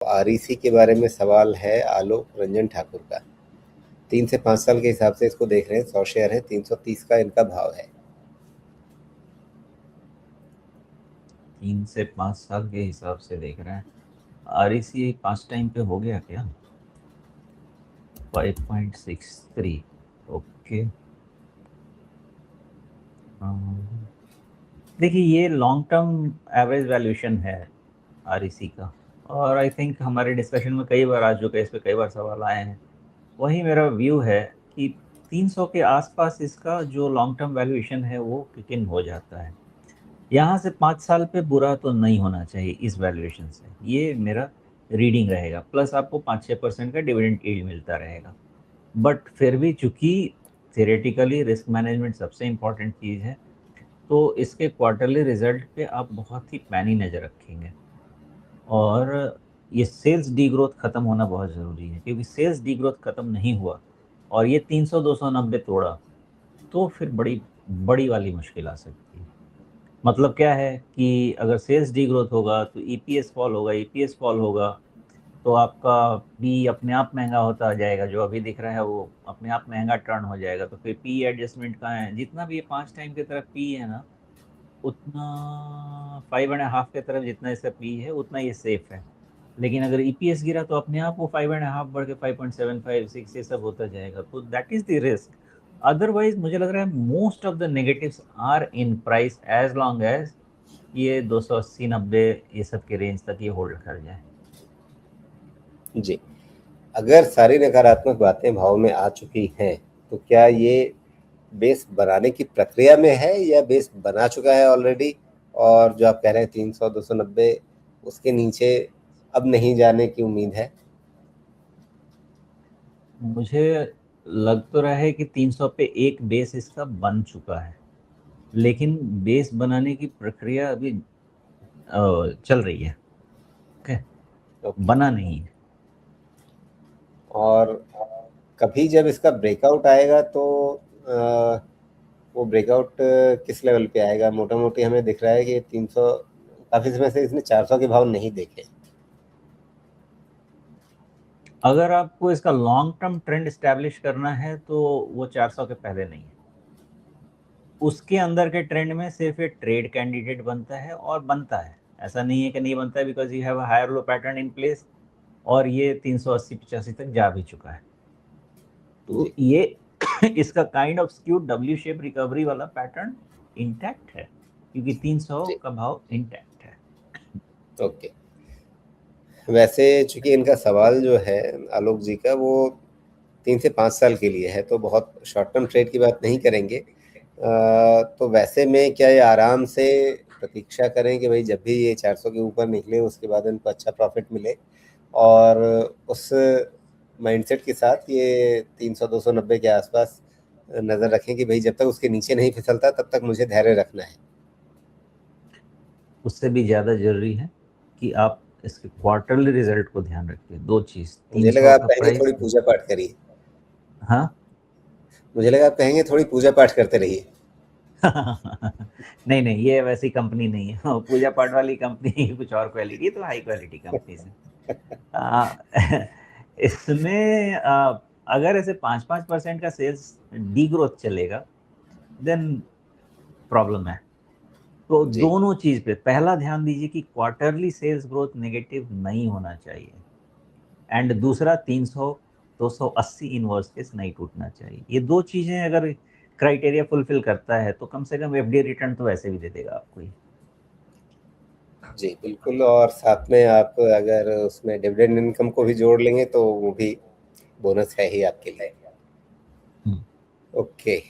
REC के बारे में सवाल है आलोक रंजन ठाकुर का। 3 से 5 साल के हिसाब से इसको देख रहे हैं, 100 शेयर है, 330 का इनका भाव है। 3 से 5 साल के हिसाब से देख रहे हैं। आरईसी 5 टाइम पे हो गया क्या? 5.63। ओके। देखिए, ये लॉन्ग टर्म एवरेज वैल्यूएशन है आरईसी का, और आई थिंक हमारे डिस्कशन में कई बार आ चुका है, इस पे कई बार सवाल आए हैं। वही मेरा व्यू है कि 300 के आसपास इसका जो लॉन्ग टर्म वैल्यूएशन है वो किक इन हो जाता है। यहाँ से 5 साल पे बुरा तो नहीं होना चाहिए इस वैल्यूएशन से, ये मेरा रीडिंग रहेगा। प्लस आपको 5-6% का डिविडेंड यील्ड मिलता रहेगा। बट फिर भी चूंकि थियोरेटिकली रिस्क मैनेजमेंट सबसे इम्पोर्टेंट चीज़ है, तो इसके क्वार्टरली रिजल्ट पे आप बहुत ही पैनी नज़र रखेंगे। और ये सेल्स डी ग्रोथ खत्म होना बहुत ज़रूरी है, क्योंकि सेल्स डी ग्रोथ खत्म नहीं हुआ और ये 300-290 तोड़ा, तो फिर बड़ी बड़ी वाली मुश्किल आ सकती है। मतलब क्या है कि अगर सेल्स डी ग्रोथ होगा तो ईपीएस फॉल होगा, ईपीएस फॉल होगा तो आपका पी अपने आप महंगा होता जाएगा। जो अभी दिख रहा है वो अपने आप महंगा टर्न हो जाएगा। तो फिर पी एडजस्टमेंट कहाँ है? जितना भी ये 5 टाइम की तरफ पी है ना, उतना 5.5 की तरफ जितना इसका पी है उतना ये सेफ है। लेकिन अगर ईपीएस गिरा तो अपने आप वो 5.5 बढ़ के 5.75 6 ये सब होता जाएगा। तो that is the risk. Otherwise मुझे लग रहा है most of the negatives are in price, as long as ये 280-90 ये सब के रेंज तक ये होल्ड कर जाए। जी, अगर सारी नकारात्मक बातें भाव में आ चुकी हैं तो क्या ये बेस बनाने की प्रक्रिया में है या बेस बना चुका है ऑलरेडी? और जो आप कह रहे हैं 300-290 उसके नीचे अब नहीं जाने की उम्मीद है? मुझे लग तो रहा है कि 300 पे एक बेस इसका बन चुका है, लेकिन बेस बनाने की प्रक्रिया अभी चल रही है। Okay, okay. बना नहीं है। और कभी जब इसका ब्रेकआउट आएगा तो वो ब्रेकआउट किस लेवल पे आएगा? मोटा मोटी हमें दिख रहा है कि 300, काफी समय से इसने 400 के भाव नहीं देखे। अगर आपको इसका लॉन्ग टर्म ट्रेंड स्टैब्लिश करना है तो वो 400 के पहले नहीं है। उसके अंदर के ट्रेंड में सिर्फ एक ट्रेड कैंडिडेट बनता है, और बनता है, ऐसा नहीं है कि नहीं बनता है, because you have a higher low pattern in place. और ये 380-85 तक जा भी चुका है। तो जी ये इसका kind of skewed W shape recovery वाला पैटर्न इंटैक्ट है, क्योंकि 300 जी। का भाव इंटैक्ट है। ओके। वैसे चूंकि इनका सवाल जो है आलोक जी का वो 3 से 5 साल के लिए है, तो बहुत शॉर्ट टर्म ट्रेड की बात नहीं करेंगे। तो वैसे में क्या ये आराम से प्रतीक्षा करें कि भाई जब भी ये 400 के ऊपर निकले उसके बाद इनको अच्छा प्रॉफिट मिले, और उस माइंडसेट के साथ ये 300-290 के आसपास नज़र रखें कि भाई जब तक उसके नीचे नहीं फिसलता तब तक मुझे धैर्य रखना है? उससे भी ज्यादा जरूरी है कि आप इसके क्वार्टरली रिजल्ट को ध्यान रखिए। दो चीज, मुझे 300 लगा आप का कहेंगे प्राइस। थोड़ी पूजा पाठ करिए। हाँ। मुझे लगा आप कहेंगे थोड़ी पूजा पाठ करते रहिए। नहीं नहीं, ये वैसी कंपनी नहीं है। पूजा पाठ वाली कंपनी कुछ और क्वालिटी, तो हाई क्वालिटी कंपनी है। आ, इसमें अगर ऐसे 5-5% का सेल्स डी ग्रोथ चलेगा, देन प्रॉब्लम है। तो जी दोनों चीज पे पहला ध्यान दीजिए कि क्वार्टरली सेल्स ग्रोथ नेगेटिव नहीं होना चाहिए, एंड दूसरा 300 280 इनवर्स केस नहीं टूटना चाहिए। ये दो चीजें अगर क्राइटेरिया फुलफिल करता है तो कम से कम एफडी रिटर्न तो वैसे भी दे देगा आपको ये। जी बिल्कुल। और साथ में आप अगर उसमें डिविडेंड इनकम को भी जोड़ लेंगे तो वो भी बोनस है ही आपके लिए। हम्म। ओके।